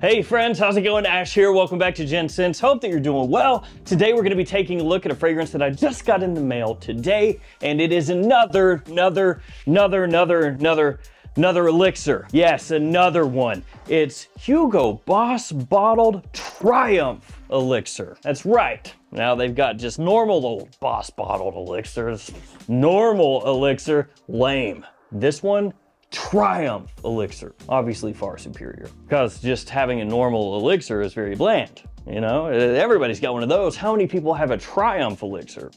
Hey friends, how's it going? Ash here. Welcome back to Gents. Hope that you're doing well. Today we're going to be taking a look at a fragrance that I just got in the mail today, and it is another Elixir. Yes, another one. It's Hugo Boss Bottled Triumph Elixir. That's right. Now they've got just normal old Boss Bottled Elixirs. Normal Elixir, lame. This one, Triumph Elixir, obviously far superior, because just having a normal Elixir is very bland. You know, everybody's got one of those. How many people have a Triumph Elixir?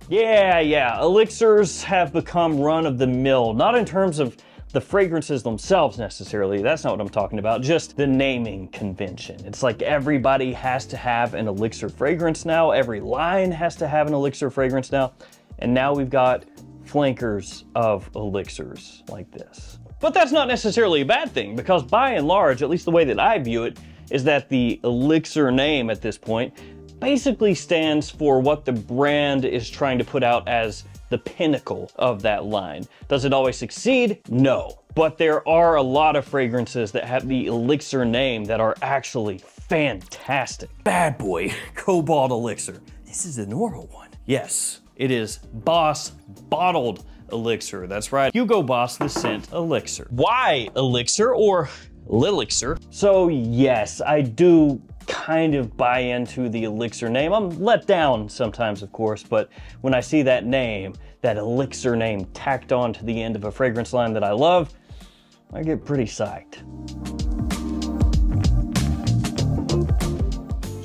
Yeah, Elixirs have become run of the mill, not in terms of the fragrances themselves necessarily. That's not what I'm talking about, just the naming convention. It's like everybody has to have an Elixir fragrance now. Every line has to have an Elixir fragrance now. And now we've got flankers of elixirs like this. But that's not necessarily a bad thing, because by and large, at least the way that I view it, is that the Elixir name at this point basically stands for what the brand is trying to put out as the pinnacle of that line. Does it always succeed? No. But there are a lot of fragrances that have the Elixir name that are actually fantastic. Bad boy, Cobalt Elixir. This is the normal one. Yes. It is Boss Bottled Elixir. That's right, Hugo Boss the Scent Elixir. Why Elixir or Lilixir? So yes, I do kind of buy into the Elixir name. I'm let down sometimes, of course, but when I see that name, that Elixir name tacked on to the end of a fragrance line that I love, I get pretty psyched.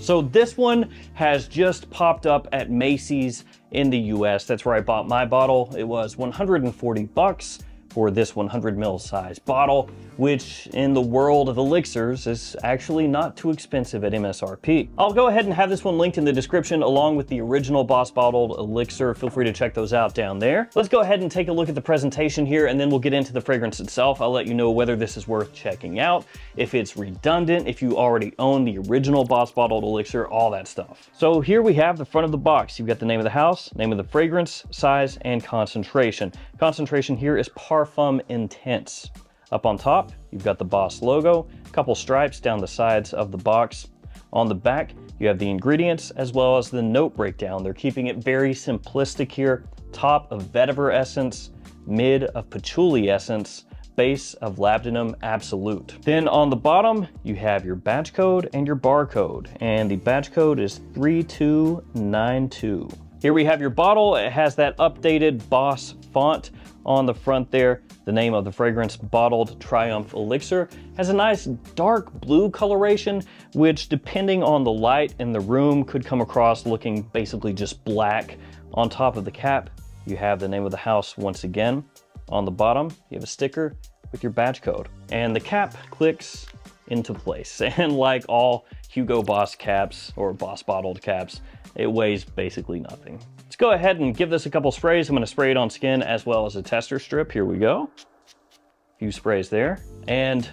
So this one has just popped up at Macy's in the US. That's where I bought my bottle. It was 140 bucks for this 100 ml size bottle, which in the world of elixirs is actually not too expensive at MSRP. I'll go ahead and have this one linked in the description along with the original Boss Bottled Elixir. Feel free to check those out down there. Let's go ahead and take a look at the presentation here, and then we'll get into the fragrance itself. I'll let you know whether this is worth checking out, if it's redundant, if you already own the original Boss Bottled Elixir, all that stuff. So here we have the front of the box. You've got the name of the house, name of the fragrance, size, and concentration. Concentration here is Parfum Intense. Up on top, you've got the Boss logo, a couple stripes down the sides of the box. On the back, you have the ingredients as well as the note breakdown. They're keeping it very simplistic here. Top of vetiver essence, mid of patchouli essence, base of labdanum absolute. Then on the bottom, you have your batch code and your barcode, and the batch code is 3292. Here we have your bottle. It has that updated Boss font on the front there. The name of the fragrance, Bottled Triumph Elixir, has a nice dark blue coloration, which depending on the light in the room could come across looking basically just black. On top of the cap, you have the name of the house once again. On the bottom, you have a sticker with your batch code. And the cap clicks into place. And like all Hugo Boss caps or Boss Bottled caps, it weighs basically nothing. Let's go ahead and give this a couple sprays. I'm gonna spray it on skin as well as a tester strip. Here we go. A few sprays there, and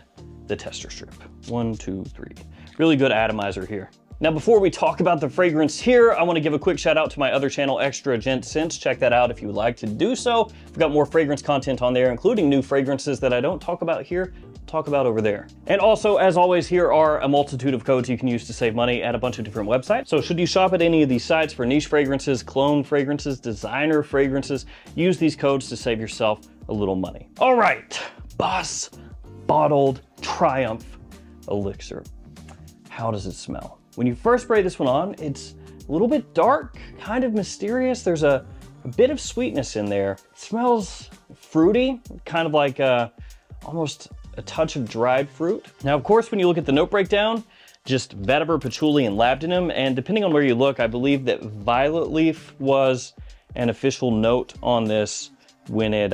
the tester strip. 1, 2, 3. Really good atomizer here. Now, before we talk about the fragrance here, I want to give a quick shout out to my other channel, Extra Gents. Check that out if you would like to do so. We've got more fragrance content on there, including new fragrances that I don't talk about here, talk about over there. And also, as always, here are a multitude of codes you can use to save money at a bunch of different websites. So should you shop at any of these sites for niche fragrances, clone fragrances, designer fragrances, use these codes to save yourself a little money. All right, Boss Bottled Triumph Elixir. How does it smell? When you first spray this one on, it's a little bit dark, kind of mysterious. There's a bit of sweetness in there. It smells fruity, kind of like almost a touch of dried fruit. Now, of course, when you look at the note breakdown, just vetiver, patchouli, and labdanum, and depending on where you look, I believe that violet leaf was an official note on this when it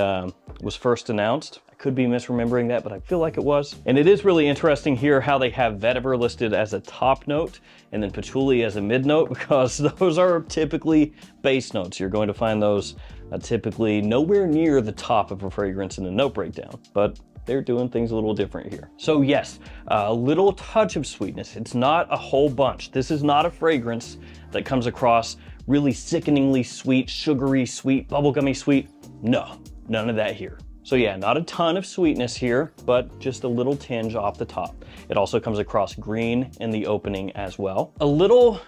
was first announced. Could be misremembering that, but I feel like it was. And it is really interesting here how they have vetiver listed as a top note and then patchouli as a mid note, because those are typically base notes. You're going to find those typically nowhere near the top of a fragrance in a note breakdown, but they're doing things a little different here. So yes, a little touch of sweetness. It's not a whole bunch. This is not a fragrance that comes across really sickeningly sweet, sugary sweet, bubblegummy sweet. No, none of that here. So yeah, not a ton of sweetness here, but just a little tinge off the top. It also comes across green in the opening as well. A little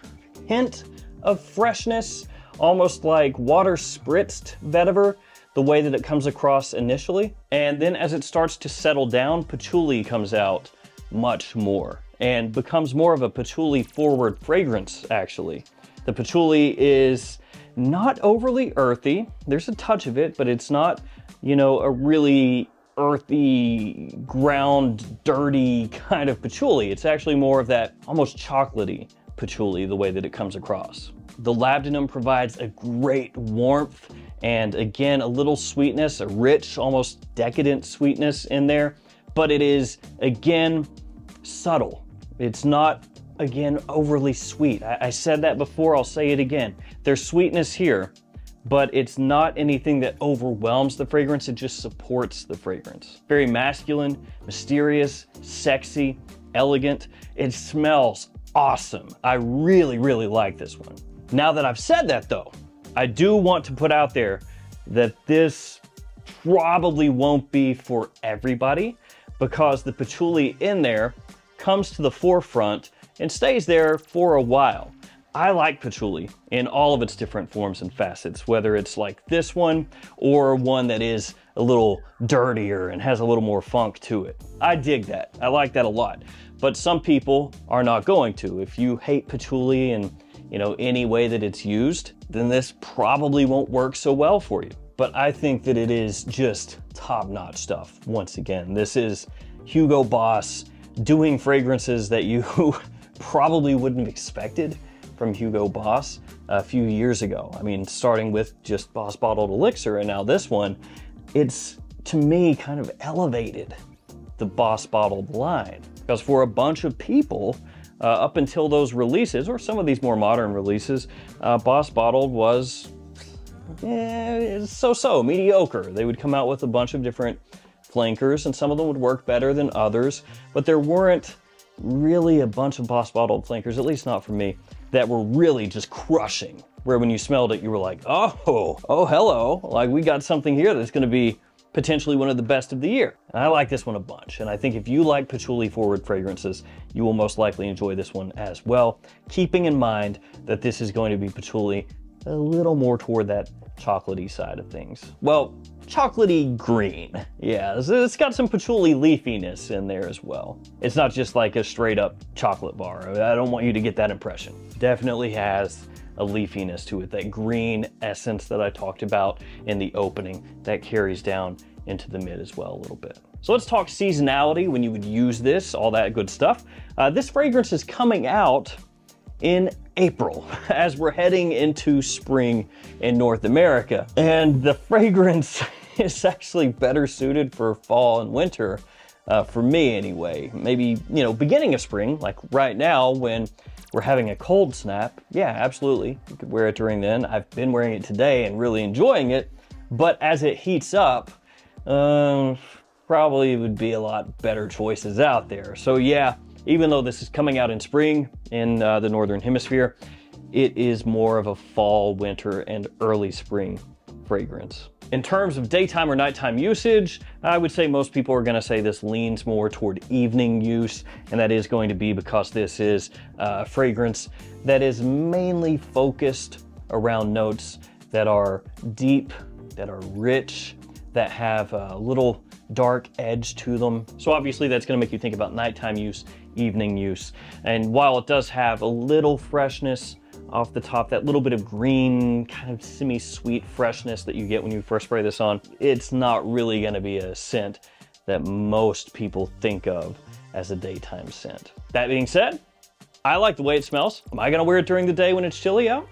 hint of freshness, almost like water spritzed vetiver, the way that it comes across initially. And then as it starts to settle down, patchouli comes out much more and becomes more of a patchouli forward fragrance, actually. The patchouli is not overly earthy. There's a touch of it, but it's not, you know, a really earthy, ground, dirty kind of patchouli. It's actually more of that almost chocolatey patchouli, the way that it comes across. The labdanum provides a great warmth and again, a little sweetness, a rich, almost decadent sweetness in there, but it is, again, subtle. It's not, again, overly sweet. I said that before, I'll say it again. There's sweetness here, but it's not anything that overwhelms the fragrance, it just supports the fragrance. Very masculine, mysterious, sexy, elegant. It smells awesome. I really, really like this one. Now that I've said that though, I do want to put out there that this probably won't be for everybody because the patchouli in there comes to the forefront and stays there for a while. I like patchouli in all of its different forms and facets, whether it's like this one or one that is a little dirtier and has a little more funk to it. I dig that. I like that a lot. But some people are not going to. If you hate patchouli and, you know, any way that it's used, then this probably won't work so well for you. But I think that it is just top-notch stuff. Once again, this is Hugo Boss doing fragrances that you probably wouldn't have expected from Hugo Boss a few years ago. I mean, starting with just Boss Bottled Elixir and now this one, it's, to me, kind of elevated the Boss Bottled line. Because for a bunch of people, up until those releases, or some of these more modern releases, Boss Bottled was so-so, mediocre. They would come out with a bunch of different flankers, and some of them would work better than others, but there weren't really a bunch of Boss Bottled flankers, at least not for me, that were really just crushing, where when you smelled it, you were like, oh, hello, like we got something here that's gonna be potentially one of the best of the year. And I like this one a bunch, and I think if you like patchouli forward fragrances, you will most likely enjoy this one as well, keeping in mind that this is going to be patchouli a little more toward that chocolatey side of things. Well, chocolatey green. Yeah, it's got some patchouli leafiness in there as well. It's not just like a straight up chocolate bar. I don't want you to get that impression. Definitely has a leafiness to it, that green essence that I talked about in the opening that carries down into the mid as well a little bit. So let's talk seasonality, when you would use this, all that good stuff. This fragrance is coming out in April as we're heading into spring in North America. And the fragrance is actually better suited for fall and winter, for me anyway. Maybe, you know, beginning of spring, like right now when we're having a cold snap. Yeah, absolutely. You could wear it during then. I've been wearing it today and really enjoying it. But as it heats up, probably would be a lot better choices out there. So yeah, even though this is coming out in spring in the Northern Hemisphere, it is more of a fall, winter, and early spring fragrance. In terms of daytime or nighttime usage, I would say most people are gonna say this leans more toward evening use, and that is going to be because this is a fragrance that is mainly focused around notes that are deep, that are rich, that have a little dark edge to them. So obviously that's gonna make you think about nighttime use, evening use. And while it does have a little freshness off the top, that little bit of green, kind of semi-sweet freshness that you get when you first spray this on, it's not really gonna be a scent that most people think of as a daytime scent. That being said, I like the way it smells. Am I gonna wear it during the day when it's chilly out?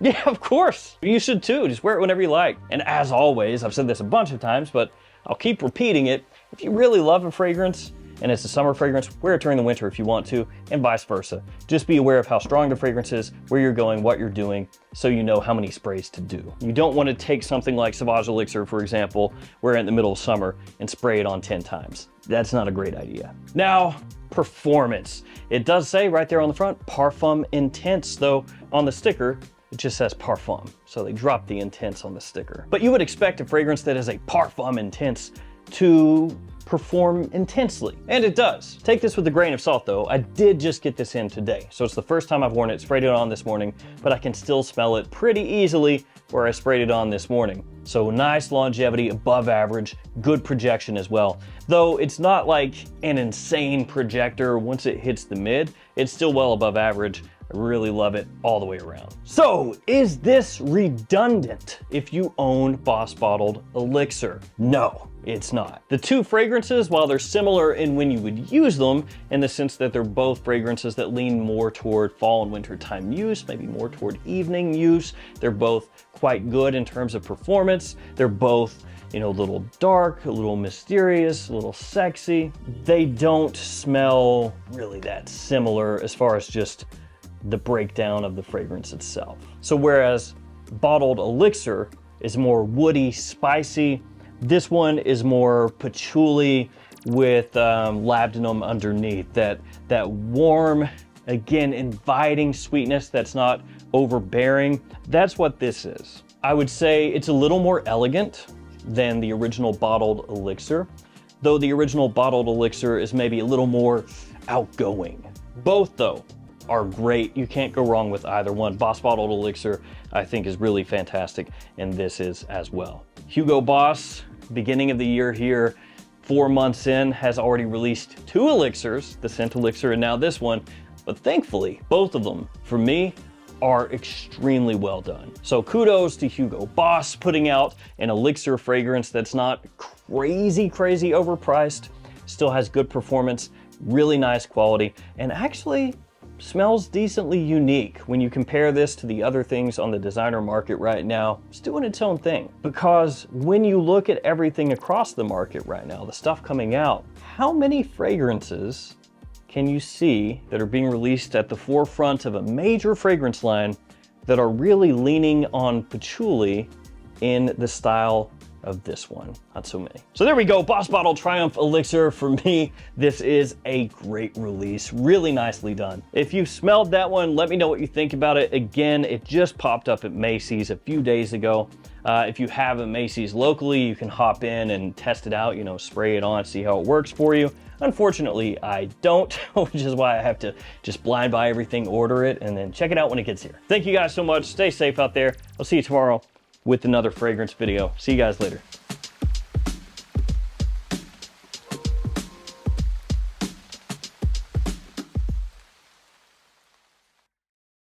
Yeah, of course. You should too. Just wear it whenever you like. And as always, I've said this a bunch of times, but I'll keep repeating it. If you really love a fragrance and it's a summer fragrance, wear it during the winter if you want to, and vice versa. Just be aware of how strong the fragrance is, where you're going, what you're doing, so you know how many sprays to do. You don't want to take something like Sauvage Elixir, for example, wear it in the middle of summer and spray it on 10 times. That's not a great idea. Now, performance. It does say right there on the front, Parfum Intense, though on the sticker, it just says parfum. So they dropped the intense on the sticker. But you would expect a fragrance that is a parfum intense to perform intensely, and it does. Take this with a grain of salt though. I did just get this in today, so it's the first time I've worn it. Sprayed it on this morning, but I can still smell it pretty easily where I sprayed it on this morning. So nice longevity, above average, good projection as well. Though it's not like an insane projector once it hits the mid, it's still well above average. I really love it all the way around. So is this redundant if you own Boss Bottled Elixir? No, it's not. The two fragrances, while they're similar in when you would use them, in the sense that they're both fragrances that lean more toward fall and winter time use, maybe more toward evening use. They're both quite good in terms of performance. They're both, you know, a little dark, a little mysterious, a little sexy. They don't smell really that similar as far as just the breakdown of the fragrance itself. So whereas Bottled Elixir is more woody, spicy, this one is more patchouli with labdanum underneath. That warm, again, inviting sweetness that's not overbearing. That's what this is. I would say it's a little more elegant than the original Bottled Elixir, though the original Bottled Elixir is maybe a little more outgoing. Both though are great. You can't go wrong with either one. Boss Bottled Elixir, I think, is really fantastic, and this is as well. Hugo Boss, beginning of the year here, 4 months in, has already released 2 elixirs, the Scent Elixir and now this one, but thankfully, both of them, for me, are extremely well done. So kudos to Hugo Boss putting out an elixir fragrance that's not crazy overpriced, still has good performance, really nice quality, and actually smells decently unique when you compare this to the other things on the designer market right now. It's doing its own thing. Because when you look at everything across the market right now, the stuff coming out, how many fragrances can you see that are being released at the forefront of a major fragrance line that are really leaning on patchouli in the style of this one? Not so many. So there we go, Boss Bottled Triumph Elixir. For me, this is a great release, really nicely done. If you smelled that one, let me know what you think about it. Again, it just popped up at Macy's a few days ago. If you have a Macy's locally, you can hop in and test it out, you know, spray it on, see how it works for you. Unfortunately, I don't, which is why I have to just blind buy everything, order it, and then check it out when it gets here. Thank you guys so much. Stay safe out there. I'll see you tomorrow with another fragrance video. See you guys later.